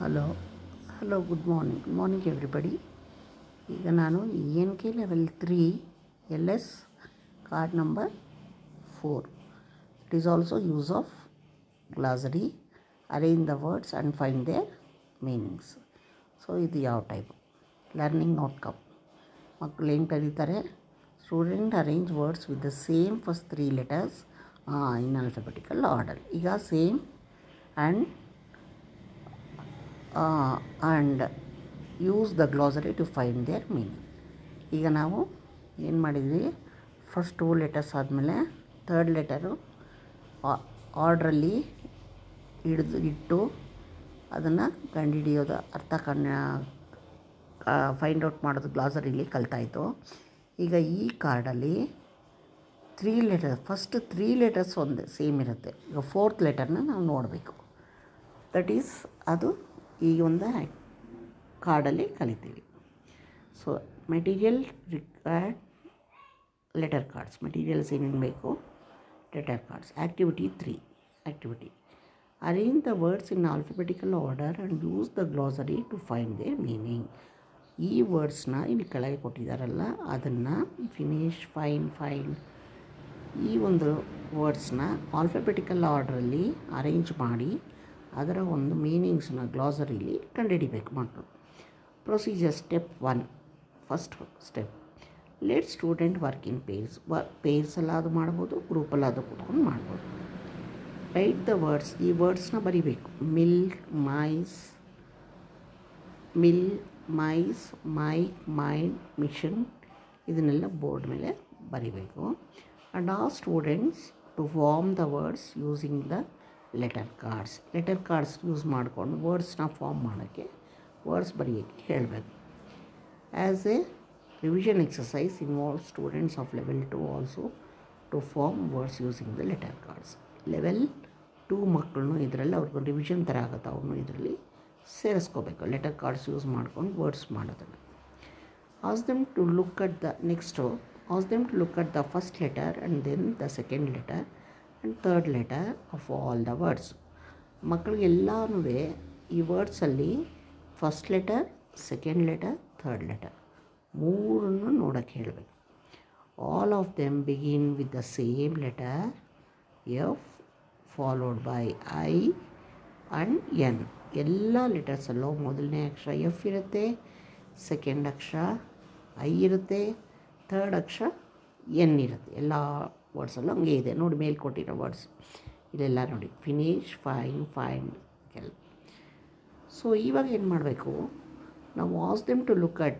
Hello good morning everybody. ಈಗ ನಾನು ENK level 3 LS card number 4. It is also use of glossary, arrange the words and find their meanings. So ಇದು ಯಾವ type learning outcome? ಮಕ್ಕಳು ಏನು ಕರೀತಾರೆ? Student arrange words with the same first 3 letters in alphabetical order. ಈಗ same and use the glossary to find their meaning. ಈಗ ನಾವು ಏನು ಮಾಡಿದ್ವಿ, ಫಸ್ಟ್ 2 ಲೆಟರ್ಸ್ ಆದಮೇಲೆ ಥರ್ಡ್ ಲೆಟರು ಆರ್ಡ್ರಲ್ಲಿ ಇಟ್ಟು ಅದನ್ನು ಕಂಡುಹಿಡಿಯೋದು, ಫೈಂಡ್ ಔಟ್ ಮಾಡೋದು ಗ್ಲಾಸರಿಲಿ ಕಲ್ತಾಯಿತು. ಈಗ ಈ ಕಾರ್ಡಲ್ಲಿ 3 ಲೆಟರ್, ಫಸ್ಟ್ 3 ಲೆಟರ್ಸ್ ಒಂದೇ ಸೇಮ್ ಇರುತ್ತೆ. ಈಗ 4th ಲೆಟರ್ನ ನಾವು ನೋಡಬೇಕು. ದಟ್ ಈಸ್ ಅದು ಈ ಒಂದು ಕಾರ್ಡಲ್ಲಿ ಕಲಿತೀವಿ. So material required letter cards. Materials ಏನೇನು ಬೇಕು? Letter cards. Activity 3. Activity arrange the words in alphabetical order and use the glossary to find their meaning. ಈ ವರ್ಡ್ಸ್ನ ಇಲ್ಲಿ ಕೆಳಗೆ ಕೊಟ್ಟಿದ್ದಾರಲ್ಲ, ಅದನ್ನು ಫಿನಿಶ್, ಫೈಂಡ್ ಈ ಒಂದು ವರ್ಡ್ಸ್ನ ಆಲ್ಫಾಬೆಟಿಕಲ್ ಆರ್ಡ್ರಲ್ಲಿ ಅರೇಂಜ್ ಮಾಡಿ ಅದರ ಒಂದು ಮೀನಿಂಗ್ಸ್ನ ಗ್ಲಾಸರಿಲಿ ಕಂಡುಹಿಡಿಬೇಕು ಮಕ್ಕಳು. Procedure step 1. First step, let student work in ಪೇರ್ಸಲ್ಲಾದರೂ ಮಾಡ್ಬೋದು, ಗ್ರೂಪಲ್ಲಾದರೂ ಕೂತ್ಕೊಂಡು ಮಾಡ್ಬೋದು. Write the words. ಈ ವರ್ಡ್ಸ್ನ ಬರಿಬೇಕು. Milk, mice, mike, mind, mission, ಇದನ್ನೆಲ್ಲ ಬೋರ್ಡ್ ಮೇಲೆ ಬರಿಬೇಕು. ಆ್ಯಂಡ್ ಆ students to form the words using the letter cards use ಮಾಡಿಕೊಂಡು ವರ್ಡ್ಸ್ನ ಫಾರ್ಮ್ ಮಾಡೋಕ್ಕೆ, ವರ್ಡ್ಸ್ ಬರೆಯೋಕ್ಕೆ ಹೇಳಬೇಕು. As a revision exercise involve students of level 2 also to form words using the letter cards. Level 2 ಮಕ್ಕಳನ್ನು ಇದರಲ್ಲಿ ಅವ್ರಿಗೆ ರಿವಿಷನ್ ಥರ ಆಗುತ್ತೆ, ಅವ್ರನ್ನೂ ಇದರಲ್ಲಿ ಸೇರಿಸ್ಕೋಬೇಕು. ಲೆಟರ್ ಕಾರ್ಡ್ಸ್ ಯೂಸ್ ಮಾಡ್ಕೊಂಡು ವರ್ಡ್ಸ್ ಮಾಡೋದನ್ನು. Ask them to look at the first letter and then the second letter and third letter of all the words. ಮಕ್ಕಳಿಗೆಲ್ಲನೂ ಈ ವರ್ಡ್ಸಲ್ಲಿ first letter, second letter, third letter ಮೂರನ್ನು ನೋಡೋಕ್ಕೆ ಹೇಳಬೇಕು. All of them begin with the same letter F followed by I and N. ಎಲ್ಲ ಲೆಟರ್ಸಲ್ಲೂ ಮೊದಲನೇ ಅಕ್ಷರ ಎಫ್ ಇರುತ್ತೆ, ಸೆಕೆಂಡ್ ಅಕ್ಷರ ಐ ಇರುತ್ತೆ, ಥರ್ಡ್ ಅಕ್ಷರ ಎನ್ ಇರುತ್ತೆ. ಎಲ್ಲ ವರ್ಡ್ಸಲ್ಲೂ ಹಂಗೆ ಇದೆ ನೋಡಿ, ಮೇಲೆ ಕೊಟ್ಟಿರೋ ವರ್ಡ್ಸ್ ಇಲ್ಲೆಲ್ಲ ನೋಡಿ. ಫಿನಿಶ್, ಫೈಂಡ್ ಎಲ್ಲ. ಸೊ ಇವಾಗ ಏನು ಮಾಡಬೇಕು ನಾವು? Ask them to look at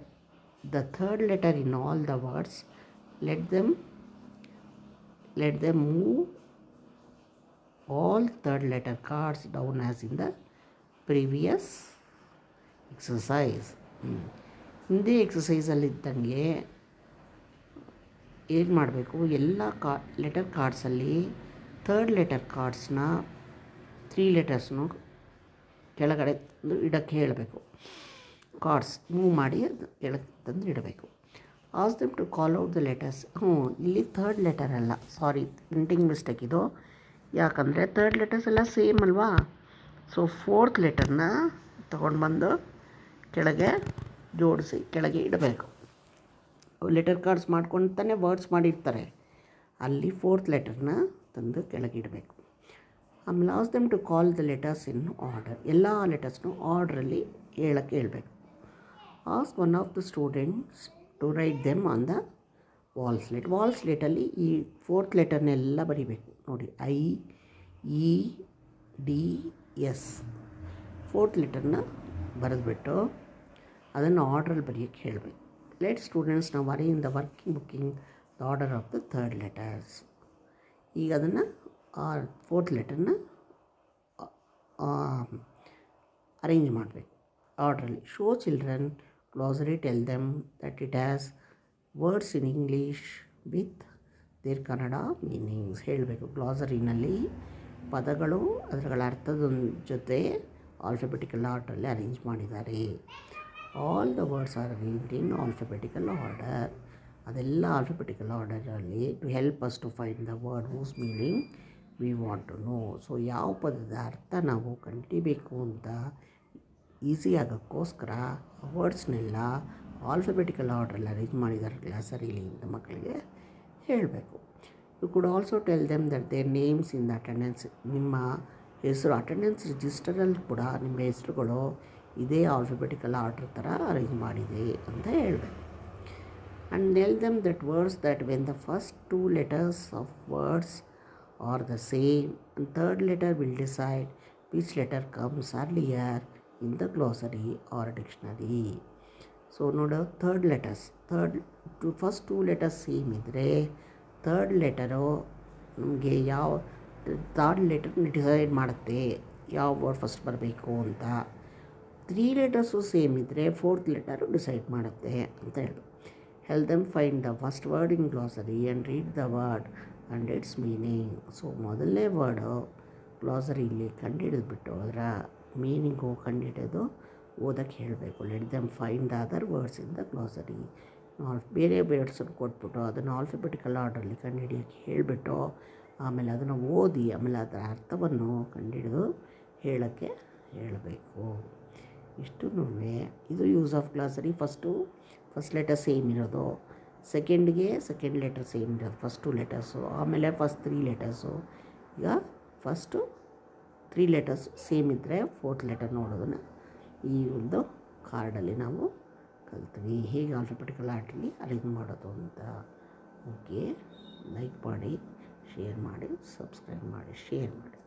the third letter in all the words. Let them move all third letter cards down as in the previous exercise. ಹಿಂದೆ ಎಕ್ಸಸೈಸಲ್ಲಿದ್ದಂಗೆ ಏನು ಮಾಡಬೇಕು, ಎಲ್ಲ ಲೆಟರ್ ಕಾರ್ಡ್ಸಲ್ಲಿ ಥರ್ಡ್ ಲೆಟರ್ ಕಾರ್ಡ್ಸ್ನ 3 ಲೆಟರ್ಸ್ನು ಕೆಳಗಡೆ ಇಡೋಕ್ಕೆ ಹೇಳಬೇಕು. ಕಾರ್ಡ್ಸ್ ಮೂವ್ ಮಾಡಿ ಅದು ಕೆಳಗೆ ತಂದು ಇಡಬೇಕು. Ask them to call out the letters. ಇಲ್ಲಿ ಥರ್ಡ್ ಲೆಟರ್ ಅಲ್ಲ, ಸಾರಿ, ಪ್ರಿಂಟಿಂಗ್ ಮಿಸ್ಟೇಕ್ ಇದು. ಯಾಕಂದರೆ ಥರ್ಡ್ ಲೆಟರ್ಸ್ ಎಲ್ಲ ಸೇಮ್ ಅಲ್ವಾ. ಸೊ 4th ಲೆಟರ್ನ ತೊಗೊಂಡು ಬಂದು ಕೆಳಗೆ ಜೋಡಿಸಿ ಕೆಳಗೆ ಇಡಬೇಕು. ಲೆಟರ್ ಕಾರ್ಡ್ಸ್ ಮಾಡ್ಕೊಂಡು ತಾನೇ ವರ್ಡ್ಸ್ ಮಾಡಿರ್ತಾರೆ, ಅಲ್ಲಿ 4th ಲೆಟರ್ನ ತಂದು ಕೆಳಗೆ ಇಡಬೇಕು. ಆಮೇಲೆ ask them to call the letters in order. ಎಲ್ಲ ಲೆಟರ್ಸ್ನು ಆರ್ಡ್ರಲ್ಲಿ ಹೇಳಕ್ಕೆ ಹೇಳಬೇಕು. Ask one of the students to write them on the wall ಸ್ಲೇಟಲ್ಲಿ ಈ 4th ಲೆಟರ್ನೆಲ್ಲ ಬರಿಬೇಕು ನೋಡಿ. I, E, D, S 4th ಲೆಟರ್ನ ಬರೆದ್ಬಿಟ್ಟು ಅದನ್ನು ಆರ್ಡ್ರಲ್ಲಿ ಬರೆಯೋಕ್ಕೆ ಹೇಳಬೇಕು. ಲೆಟ್ ಸ್ಟೂಡೆಂಟ್ಸ್ ನಾವು arrange the booking the order of the third letters. ಈಗ ಅದನ್ನು 4th ಲೆಟರ್ನ ಅರೇಂಜ್ ಮಾಡಬೇಕು ಆರ್ಡ್ರಲ್ಲಿ. Show children glossary, tell them that it has words in English with their Kannada meanings. ಹೇಳಬೇಕು ಗ್ಲಾಸರಿನಲ್ಲಿ ಪದಗಳು ಅದರ ಅರ್ಥದ ಜೊತೆ ಆಲ್ಫಾಬೆಟಿಕಲ್ ಆರ್ಡ್ರಲ್ಲಿ ಅರೇಂಜ್ ಮಾಡಿದ್ದಾರೆ. All the words are arranged in alphabetical order. ಅದೆಲ್ಲ ಆಲ್ಫಾಬೆಟಿಕಲ್ ಆರ್ಡರಲ್ಲಿ to help us to find the word whose meaning we want to know. So ಯಾವ ಪದದ ಅರ್ಥ ನಾವು ಕಂಡುಹಿಡಿಬೇಕು ಅಂತ ಈಸಿ ಆಗೋಕ್ಕೋಸ್ಕರ ವರ್ಡ್ಸ್ನೆಲ್ಲ ಆಲ್ಫಾಬೆಟಿಕಲ್ ಆರ್ಡ್ರಲ್ಲಿ ಅರೇಂಜ್ ಮಾಡಿದ್ದಾರೆ ಗ್ಲಾಸರಿಲಿ ಅಂತ ಮಕ್ಕಳಿಗೆ ಹೇಳಬೇಕು. You could also tell them that their names in the attendance, ನಿಮ್ಮ ಹೆಸರು ಅಟೆಂಡೆನ್ಸ್ ರಿಜಿಸ್ಟರಲ್ಲಿ ಕೂಡ ನಿಮ್ಮ ಹೆಸರುಗಳು ಇದೇ ಆಲ್ಫಾಬೆಟಿಕಲ್ ಆರ್ಡ್ರ್ ಥರ ಅರೇಂಜ್ ಮಾಡಿದೆ ಅಂತ ಹೇಳಬೇಕು. And tell them that words that when the first two letters of words are the same and third letter will decide which letter comes earlier in the glossary or dictionary. So ನೋಡು first two letters same ಇದ್ದರೆ third letter ನಮಗೆ ಯಾವ third letter decide ಮಾಡುತ್ತೆ ಯಾವ word first ಬರಬೇಕು ಅಂತ. 3 letters same ಇದ್ದರೆ fourth letter decide ಮಾಡುತ್ತೆ ಅಂತ ಹೇಳು. Help them find the first word in glossary and read the word and its meaning. So ಮೊದಲನೇ ವರ್ಡು ಗ್ಲಾಸರಿಲಿ ಕಂಡುಹಿಡಿದ್ಬಿಟ್ಟು ಅದರ ಮೀನಿಂಗು ಕಂಡುಹಿಡಿದು ಓದೋಕ್ಕೆ ಹೇಳಬೇಕು. Let them find the other words in the glossary. ಬೇರೆ ವರ್ಡ್ಸನ್ನು ಕೊಟ್ಬಿಟ್ಟು ಅದನ್ನು ಆಲ್ಫಾಬೆಟಿಕಲ್ ಆರ್ಡ್ರಲ್ಲಿ ಕಂಡುಹಿಡಿಯೋಕ್ಕೆ ಹೇಳಿಬಿಟ್ಟು ಆಮೇಲೆ ಅದನ್ನು ಓದಿ ಆಮೇಲೆ ಅದರ ಅರ್ಥವನ್ನು ಕಂಡುಹಿಡಿದು ಹೇಳೋಕ್ಕೆ ಹೇಳಬೇಕು. ಇಷ್ಟು ಇದು use of glossary. First letter same ಇರೋದು, ಸೆಕೆಂಡ್ ಲೆಟರ್ ಸೇಮ್ ಇರೋದು, ಫಸ್ಟ್ 2 ಲೆಟರ್ಸು, ಆಮೇಲೆ ಫಸ್ಟ್ 3 ಲೆಟರ್ಸು. ಈಗ ಫಸ್ಟು 3 ಲೆಟರ್ಸ್ ಸೇಮ್ ಇದ್ದರೆ ಫೋರ್ತ್ ಲೆಟರ್ ನೋಡೋದನ್ನು ಈ ಒಂದು ಕಾರ್ಡಲ್ಲಿ ನಾವು ಕಲ್ತ್ವಿ ಹೇಗೆ ಆಲ್ಫಾಬೆಟಿಕಲ್ ಆರ್ಡ್ರಲ್ಲಿ ಅರೇಂಜ್ ಮಾಡೋದು ಅಂತ. ಓಕೆ, ಲೈಕ್ ಮಾಡಿ, ಶೇರ್ ಮಾಡಿ, ಸಬ್ಸ್ಕ್ರೈಬ್ ಮಾಡಿ, ಶೇರ್ ಮಾಡಿ.